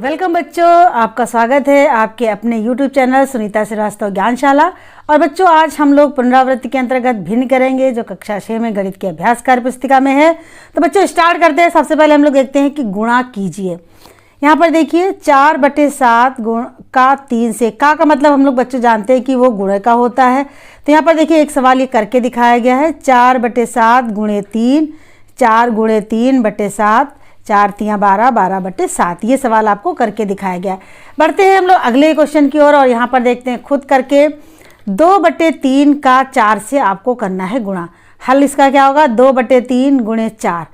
Welcome बच्चों, आपका स्वागत है आपके अपने YouTube चैनल सुनीता श्रीवास्तव ज्ञानशाला। और बच्चों, आज हम लोग पुनरावृत्ति के अंतर्गत भिन्न करेंगे जो कक्षा 6 में गणित की अभ्यास कार्य पुस्तिका में है। तो बच्चों स्टार्ट करते हैं। सबसे पहले हम लोग देखते हैं कि गुणा कीजिए। यहाँ पर देखिए 4/7 गुण का 3 से का मतलब हम लोग बच्चों जानते हैं कि वो गुणे का होता है। तो यहाँ पर देखिए एक सवाल ये करके दिखाया गया है। 4/7 गुणे 3, 4 गुणे 3/7, 4 3 12, 12/7। ये सवाल आपको करके दिखाया गया है। बढ़ते हैं हम लोग अगले क्वेश्चन की ओर और यहाँ पर देखते हैं खुद करके 2/3 का 4 से आपको करना है गुणा। हल इसका क्या होगा? 2/3 गुणे 4।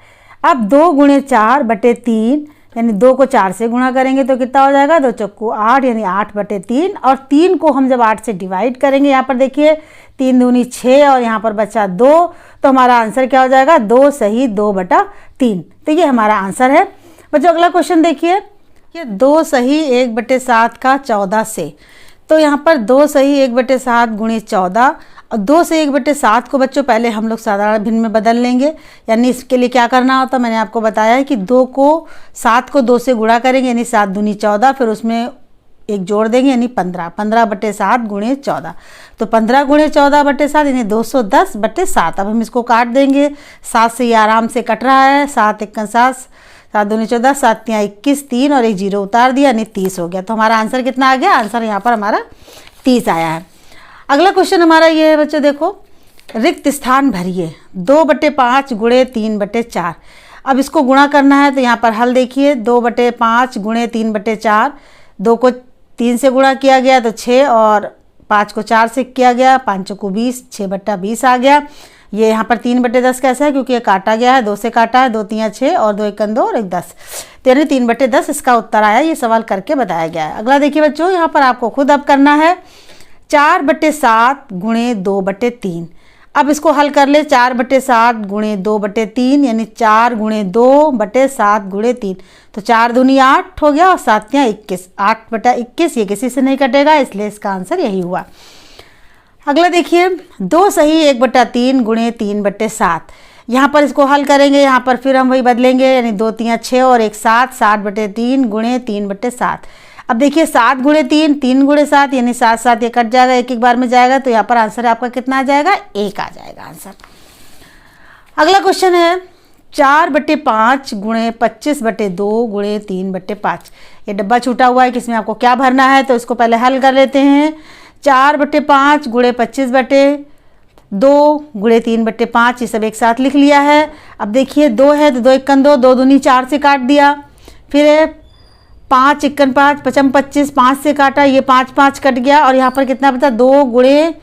अब 2 गुणे 4/3 यानी 2 को 4 से गुणा करेंगे तो कितना हो जाएगा? 2 चौको 8 यानी 8/3। और 3 को हम जब 8 से डिवाइड करेंगे, यहाँ पर देखिए 3 दूनी 6 और यहाँ पर बचा 2, तो हमारा आंसर क्या हो जाएगा? 2 सही 2/3। तो ये हमारा आंसर है। बच्चों अगला क्वेश्चन देखिए, ये 2 सही 1/7 का 14 से। तो यहाँ पर 2 सही 1/7 गुणे 14 और 2 से 1/7 को बच्चों पहले हम लोग साधारण भिन्न में बदल लेंगे। यानी इसके लिए क्या करना होता, मैंने आपको बताया है कि 7 को 2 से गुणा करेंगे यानी 7 दूनी 14, फिर उसमें एक जोड़ देंगे यानी 15, 15/7 गुणे 14। तो 15 गुणे 14/7 यानी 210/7। अब हम इसको काट देंगे। 7 से ये आराम से कट रहा है। 7 1 7, 7 दूनी 14, 7 3 21, 3 और एक 0 उतार दिया यानी 30 हो गया। तो हमारा आंसर कितना आ गया? आंसर यहाँ पर हमारा 30 आया है। अगला क्वेश्चन हमारा ये है बच्चों, देखो रिक्त स्थान भरिए। 2/5 गुणे 3/4। अब इसको गुणा करना है तो यहाँ पर हल देखिए। 2/5 गुणे 3/4, 2 को 3 से गुणा किया गया तो 6 और 5 को 4 से किया गया, 5 को 20, 6/20 आ गया। ये यहाँ पर 3/10 कैसा है? क्योंकि ये काटा गया है, 2 से काटा है, 2 3 6 और 2 1 2 और 1 10, तो यानी 3/10 इसका उत्तर आया। ये सवाल करके बताया गया है। अगला देखिए बच्चों, यहाँ पर आपको खुद अब करना है। 4/7 गुणे 2/3। अब इसको हल कर ले। 4/7 गुणे 2/3 यानी 4 गुणे 2/7 गुणे 3, तो 4 दूनी 8 हो गया और 7 3 21, 8/21। ये किसी से नहीं कटेगा, इसलिए इसका आंसर यही हुआ। अगला देखिए 2 सही 1/3 गुणे 3/7। यहाँ पर इसको हल करेंगे, यहाँ पर फिर हम वही बदलेंगे यानी 2 3 6 और 1 7, 7/3 गुणे 3/7। अब देखिए 7 गुणे 3, 3 गुणे 7 यानी 7 7 ये कट जाएगा, एक बार में जाएगा, तो यहाँ पर आंसर आपका कितना आ जाएगा? 1 आ जाएगा आंसर। अगला क्वेश्चन है 4/5 गुणे 25/2 गुणे 3/5। ये डब्बा छूटा हुआ है कि इसमें आपको क्या भरना है, तो इसको पहले हल कर लेते हैं। 4/5 गुणे 25/2 गुणे 3/5, ये सब एक साथ लिख लिया है। अब देखिए 2 है तो 2 1 2, 2 दूनी 4 से काट दिया। फिर 5 1 5, 5 25, 5 से काटा, ये 5 5 कट गया और यहाँ पर कितना बचा? 2 गुणे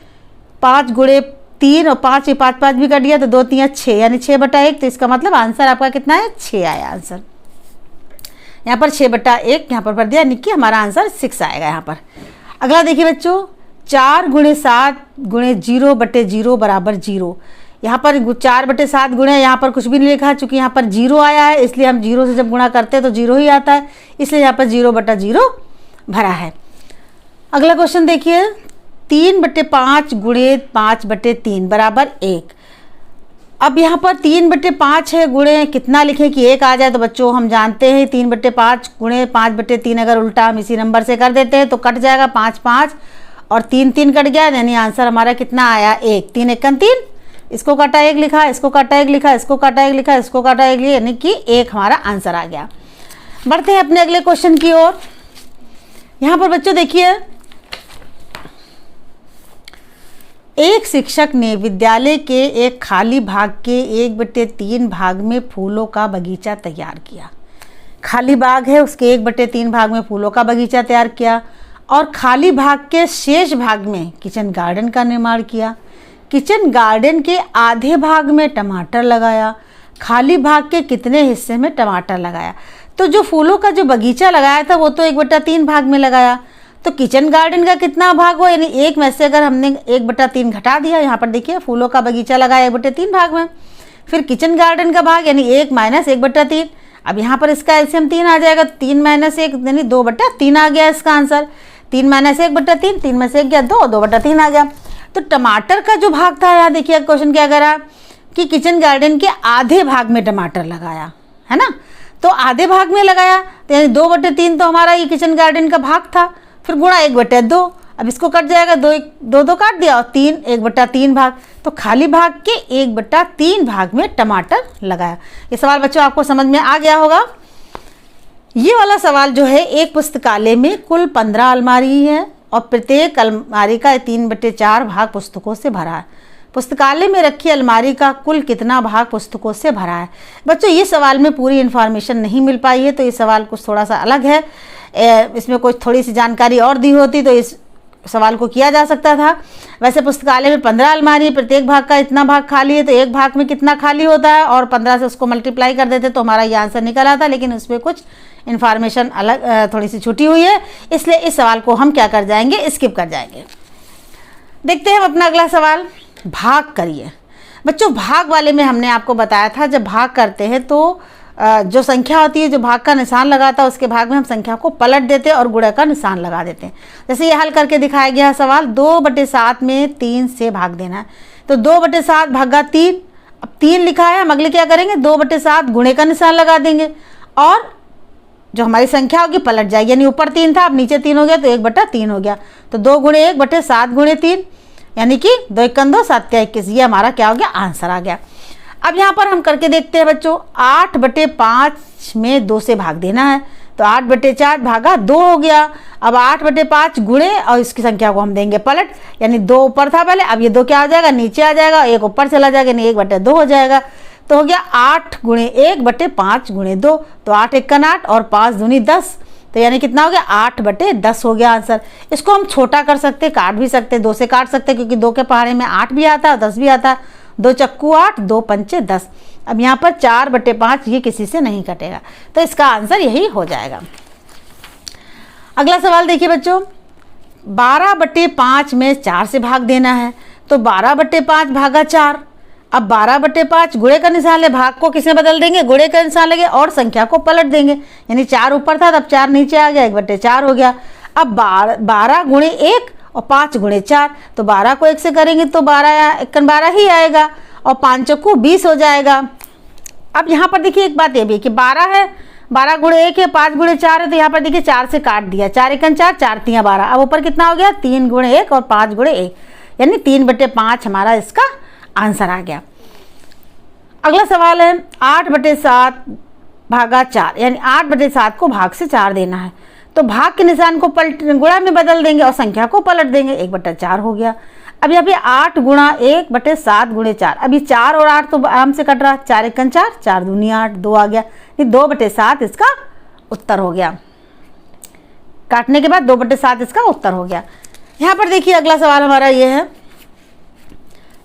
5 गुणे 3 और 5 ये 5 5 भी कट गया, तो 2 3 6 यानी 6/1। तो इसका मतलब आंसर आपका कितना है? 6 आया आंसर। यहाँ पर 6/1 यहाँ पर भर दिया यानी कि हमारा आंसर 6 आएगा यहाँ पर। अगला देखिए बच्चों, 4 गुणे 7 गुणे 0/0 बराबर 0। यहाँ पर 4/7 गुणे, यहाँ पर कुछ भी नहीं लिखा चूँकि यहाँ पर 0 आया है, इसलिए हम 0 से जब गुणा करते हैं तो 0 ही आता है, इसलिए यहाँ पर 0/0 भरा है। अगला क्वेश्चन देखिए 3/5 गुणे 5/3 बराबर 1। अब यहाँ पर 3/5 है, गुणे कितना लिखें कि 1 आ जाए? तो बच्चों हम जानते हैं 3/5 गुणे 5/3 अगर उल्टा हम इसी नंबर से कर देते हैं तो कट जाएगा 5 5 और 3 3 कट गया, यानी आंसर हमारा कितना आया? 1। 3 1 3, इसको काटा 1 लिखा, इसको काटा 1 लिखा, इसको काटा 1 लिखा, इसको काटा 1 लिखा, यानी कि 1 हमारा आंसर आ गया। बढ़ते हैं अपने अगले क्वेश्चन की ओर। यहाँ पर बच्चों देखिए, एक शिक्षक ने विद्यालय के एक खाली भाग के 1/3 भाग में फूलों का बगीचा तैयार किया। खाली भाग है, उसके 1/3 भाग में फूलों का बगीचा तैयार किया और खाली भाग के शेष भाग में किचन गार्डन का निर्माण किया। किचन गार्डन के आधे भाग में टमाटर लगाया। खाली भाग के कितने हिस्से में टमाटर लगाया? तो जो फूलों का जो बगीचा लगाया था वो तो 1/3 भाग में लगाया, तो किचन गार्डन का कितना भाग हो? यानी 1 में से अगर हमने 1/3 घटा दिया, यहाँ पर देखिए फूलों का बगीचा लगाया 1/3 भाग में, फिर किचन गार्डन का भाग यानी 1 - 1/3। अब यहाँ पर इसका एलसीएम 3 आ जाएगा, 3 - 1 यानी 2/3 आ गया इसका आंसर। 3 - 1/3, 3 में से 1 गया 2, 2/3 आ गया। तो टमाटर का जो भाग था, यहाँ देखिए क्वेश्चन क्या करा कि किचन गार्डन के आधे भाग में टमाटर लगाया, है ना। तो आधे भाग में लगाया, तो यानी 2/3 तो हमारा ये किचन गार्डन का भाग था, फिर गुणा 1/2। अब इसको कट जाएगा, 2 काट दिया और 3 1/3 भाग, तो खाली भाग के 1/3 भाग में टमाटर लगाया। ये सवाल बच्चों आपको समझ में आ गया होगा। ये वाला सवाल जो है, एक पुस्तकालय में कुल 15 अलमारी है और प्रत्येक अलमारी का 3/4 भाग पुस्तकों से भरा है। पुस्तकालय में रखी अलमारी का कुल कितना भाग पुस्तकों से भरा है। बच्चों ये सवाल में पूरी इन्फॉर्मेशन नहीं मिल पाई है, तो ये सवाल कुछ थोड़ा सा अलग है। इसमें कुछ थोड़ी सी जानकारी और दी होती तो इस सवाल को किया जा सकता था। वैसे पुस्तकालय में 15 अलमारी, प्रत्येक भाग का इतना भाग खाली है, तो एक भाग में कितना खाली होता है और 15 से उसको मल्टीप्लाई कर देते तो हमारा ये आंसर निकल आता। लेकिन उसमें कुछ इन्फॉर्मेशन अलग थोड़ी सी छुटी हुई है, इसलिए इस सवाल को हम क्या कर जाएंगे, स्किप कर जाएंगे। देखते हैं अपना अगला सवाल, भाग करिए। बच्चों भाग वाले में हमने आपको बताया था, जब भाग करते हैं तो जो संख्या होती है, जो भाग का निशान लगाता है उसके भाग में हम संख्या को पलट देते हैं और गुणे का निशान लगा देते हैं। जैसे ये हल करके दिखाया गया है सवाल, 2/7 में 3 से भाग देना है, तो 2/7 भागा 3। अब 3 लिखा है, हम अगले क्या करेंगे, 2/7 गुणे का निशान लगा देंगे और जो हमारी संख्या होगी पलट जाएगी। यानी ऊपर 3 था, अब नीचे 3 हो गया, तो 1/3 हो गया। तो 2 गुणे 1/7 गुणे 3, यानी कि 2 × 2 7 × 21। ये हमारा क्या हो गया, आंसर आ गया। अब यहाँ पर हम करके देखते हैं बच्चों, 8/5 में 2 से भाग देना है, तो 8/4 भागा 2 हो गया। अब 8/5 गुणे और इसकी संख्या को हम देंगे पलट, यानी 2 ऊपर था पहले, अब ये 2 क्या हो जाएगा, नीचे आ जाएगा, 1 ऊपर चला जाएगा, यानी 1/2 हो जाएगा। तो हो गया 8 गुणे 1/5 गुणे 2, तो 8 × 8 और 5 दूनी 10, तो यानी कितना हो गया, 8/10 हो गया आंसर। इसको हम छोटा कर सकते, काट भी सकते, 2 से काट सकते, क्योंकि 2 के पहाड़े में 8 भी आता है 10 भी आता है। 2 चक्कू 8, 2 पंचे 10। अब यहाँ पर 4/5 ये किसी से नहीं कटेगा, तो इसका आंसर यही हो जाएगा। अगला सवाल देखिए बच्चों, 12/5 में 4 से भाग देना है, तो 12/5 भागा 4। अब 12/5 गुणे का निशान है, भाग को किसमें बदल देंगे, गुणे का निशान लगे और संख्या को पलट देंगे। यानी 4 ऊपर था, तब 4 नीचे आ गया, 1/4 हो गया। अब 12 गुणे 1 और 5 गुणे 4, तो 12 को 1 से करेंगे तो 12 1 12 ही आएगा और 5 चक्कू 20 हो जाएगा। अब यहाँ पर देखिए एक बात ये भी है कि 12 है, 12 गुणे 1 है, 5 गुणे 4 है, तो यहाँ पर देखिए 4 से काट दिया, 4 × 4 4 × 3 12। अब ऊपर कितना हो गया, 3 गुणे 1 और 5 गुणे 1, यानी 3/5 हमारा इसका आंसर आ गया। अगला सवाल है, 8/7 भागा 4, यानी 8/7 को भाग से 4 देना है, तो भाग के निशान को पलट गुणा में बदल देंगे और संख्या को पलट देंगे, 1/4 हो गया। अब यहाँ पे 8 गुणा 1/7 गुणे 4, अभी 4 और 8 तो आराम से कट रहा, 4 × 4 4 दूनी 8, 2 आ गया, 2/7 इसका उत्तर हो गया। काटने के बाद 2/7 इसका उत्तर हो गया। यहाँ पर देखिए अगला सवाल हमारा ये है,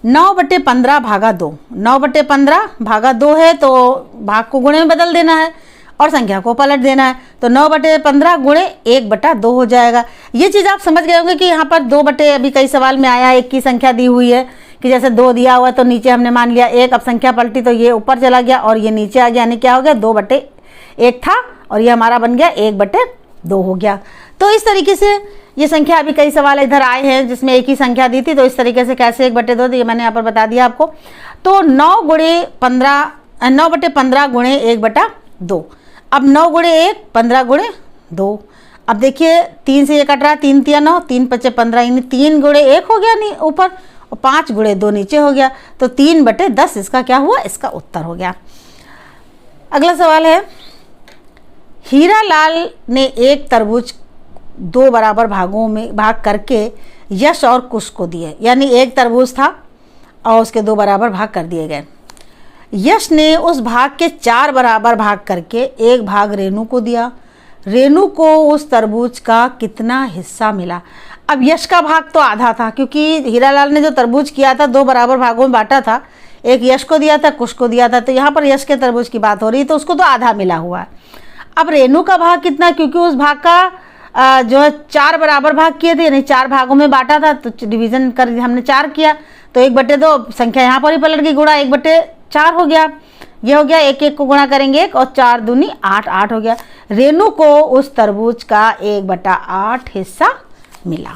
9/15 भागा 2। 9/15 भागा 2 है, तो भाग को गुणे में बदल देना है और संख्या को पलट देना है, तो 9/15 गुणे 1/2 हो जाएगा। ये चीज़ आप समझ गए होंगे कि यहाँ पर 2 अभी कई सवाल में आया है, 1 की संख्या दी हुई है कि जैसे 2 दिया हुआ है तो नीचे हमने मान लिया 1, अब संख्या पलटी तो ये ऊपर चला गया और ये नीचे आ गया, यानी क्या हो गया, 2/1 था और ये हमारा बन गया 1/2 हो गया। तो इस तरीके से ये संख्या, अभी कई सवाल इधर आए हैं जिसमें एक ही संख्या दी थी, तो इस तरीके से कैसे 1/2, तो ये मैंने यहाँ पर बता दिया आपको। तो 9/15 गुणे 1/2, अब 9 गुणे 1 15 गुणे 2। अब देखिए 3 से ये कट रहा है, 3 × 3 9, 3 × 5 15, यानी 3 गुणे 1 हो गया नहीं ऊपर और 5 गुणे 2 नीचे हो गया, तो 3/10 इसका क्या हुआ, इसका उत्तर हो गया। अगला सवाल है, हीरा लाल ने एक तरबूज 2 बराबर भागों में भाग करके यश और कुश को दिए, यानी एक तरबूज था और उसके 2 बराबर भाग कर दिए गए। यश ने उस भाग के 4 बराबर भाग करके एक भाग रेणु को दिया। रेणु को उस तरबूज का कितना हिस्सा मिला। अब यश का भाग तो आधा था, क्योंकि हीरालाल ने जो तरबूज किया था 2 बराबर भागों में बांटा था, एक यश को दिया था, कुश को दिया था, तो यहाँ पर यश के तरबूज की बात हो रही है, तो उसको तो आधा मिला हुआ है। अब रेणु का भाग कितना, क्योंकि उस भाग का जो है 4 बराबर भाग किए थे, यानी 4 भागों में बांटा था, तो डिवीजन कर हमने 4 किया, तो 1/2 संख्या यहाँ पर ही पलट गई, गुणा 1/4 हो गया। ये हो गया, 1 1 को गुणा करेंगे 1 और 4 दूनी 8 8 हो गया। रेणु को उस तरबूज का 1/8 हिस्सा मिला।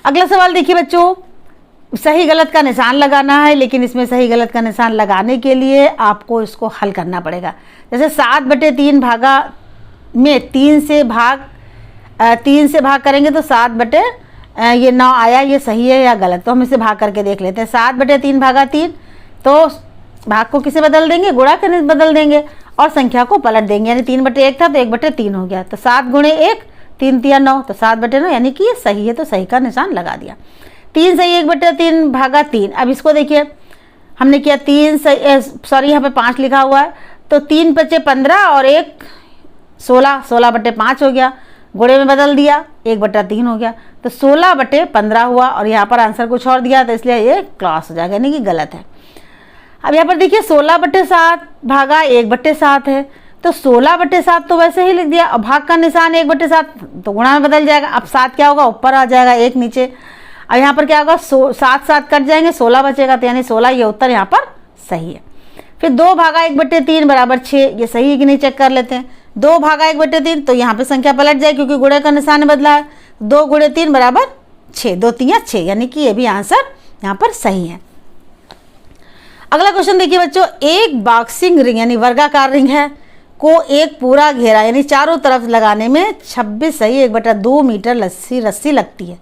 अगला सवाल देखिए बच्चों, सही गलत का निशान लगाना है, लेकिन इसमें सही गलत का निशान लगाने के लिए आपको इसको हल करना पड़ेगा। जैसे 7/3 भागा में 3 से भाग करेंगे तो 7 ये 9 आया, ये सही है या गलत। तो हम इसे भाग करके देख लेते हैं। 7/3 भागा 3, तो भाग को किसे बदल देंगे, गुणा करने बदल देंगे और संख्या को पलट देंगे। यानी 3/1 था तो 1/3 हो गया। तो 7 × 1 3 × 9 तो 7/9, यानी कि ये सही है, तो सही का निशान लगा दिया। 3 सही 1/3 भागा 3। अब इसको देखिए, हमने किया 3 सही, सॉरी यहाँ पे 5 लिखा हुआ है, तो 3 × 15 और 1 16, 16/5 हो गया। गुणे में बदल दिया, 1/3 हो गया, तो 16/15 हुआ। और यहाँ पर आंसर कुछ और दिया, तो इसलिए ये क्रॉस हो जाएगा, यानी कि गलत है। अब यहाँ पर देखिए 16/7 भागा 1/7 है, तो 16/7 तो वैसे ही लिख दिया। अब भाग का निशान 1/7 तो गुणा में बदल जाएगा। अब 7 क्या होगा, ऊपर आ जाएगा, 1 नीचे। अब यहाँ पर क्या होगा, 7 कट जाएंगे, 16 बचेगा, तो यानी 16, ये उत्तर यहाँ पर सही है। फिर 2 भागा 1/3 बराबर 6, ये सही है कि नहीं चेक कर लेते हैं। 2 भागा 1/3, तो यहाँ पे संख्या पलट जाए क्योंकि गुणे का निशान बदला है। 2 × 3 बराबर 6, 2 × 3 = 6, यानी कि ये भी आंसर यहाँ पर सही है। अगला क्वेश्चन देखिए बच्चों, एक बॉक्सिंग रिंग यानी वर्गाकार रिंग है को एक पूरा घेरा यानी चारों तरफ लगाने में 26 सही 1/2 मीटर रस्सी लगती है,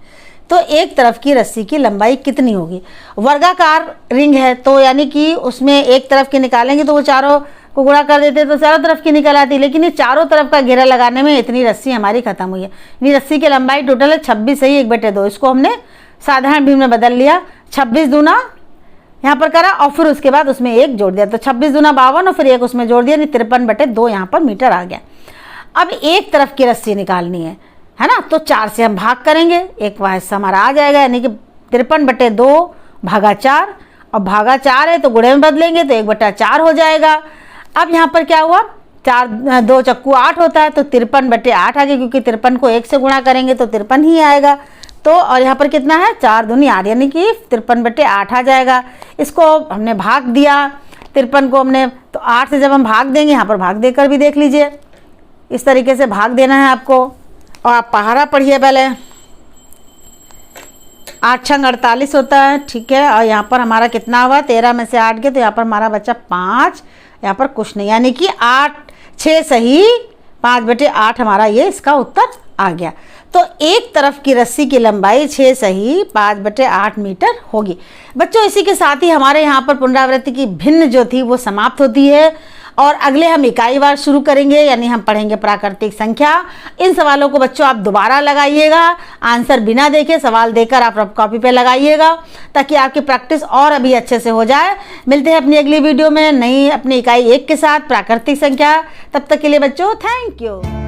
तो एक तरफ की रस्सी की लंबाई कितनी होगी। वर्गाकार रिंग है तो यानी कि उसमें एक तरफ की निकालेंगे तो वो चारों को गुणा कर देते तो चारों तरफ की निकल आती, लेकिन ये चारों तरफ का घेरा लगाने में इतनी रस्सी हमारी खत्म हुई है। यानी रस्सी की लंबाई टोटल है 26 सही 1/2। इसको हमने साधारण भीम में बदल लिया, 26 दूना यहाँ पर करा और फिर उसके बाद उसमें 1 जोड़ दिया, तो 26 दूना 52 और फिर 1 उसमें जोड़ दिया, 53/2 यहाँ पर मीटर आ गया। अब एक तरफ की रस्सी निकालनी है ना, तो 4 से हम भाग करेंगे, एक हिस्सा हमारा आ जाएगा, यानी कि 53/2 भागा 4, और भागा 4 है तो गुणे में बदलेंगे तो 1/4 हो जाएगा। अब यहाँ पर क्या हुआ, 4 2 चक्कू 8 होता है, तो 53/8 आ गया, क्योंकि 53 को 1 से गुणा करेंगे तो 53 ही आएगा। तो और यहाँ पर कितना है, 4 दूनी 8, यानी कि 53/8 आ जाएगा। इसको हमने भाग दिया, 53 को हमने, तो 8 से जब हम भाग देंगे, यहाँ पर भाग देकर भी देख लीजिए, इस तरीके से भाग देना है आपको। और आप पहाड़ा पढ़िए पहले, 8 × 48 होता है, ठीक है। और यहाँ पर हमारा कितना हुआ, 13 में से 8 गए, तो यहाँ पर हमारा बच्चा 5, यहाँ पर कुछ नहीं, यानी कि 6 सही 5/8 हमारा ये इसका उत्तर आ गया। तो एक तरफ की रस्सी की लंबाई 6 सही 5/8 मीटर होगी। बच्चों इसी के साथ ही हमारे यहाँ पर पुनरावृत्ति की भिन्न जो थी वो समाप्त होती है, और अगले हम इकाईवार शुरू करेंगे, यानी हम पढ़ेंगे प्राकृतिक संख्या। इन सवालों को बच्चों आप दोबारा लगाइएगा, आंसर बिना देखे सवाल देकर आप रफ कॉपी पे लगाइएगा, ताकि आपकी प्रैक्टिस और अभी अच्छे से हो जाए। मिलते हैं अपनी अगली वीडियो में नई अपनी इकाई 1 के साथ प्राकृतिक संख्या। तब तक के लिए बच्चों थैंक यू।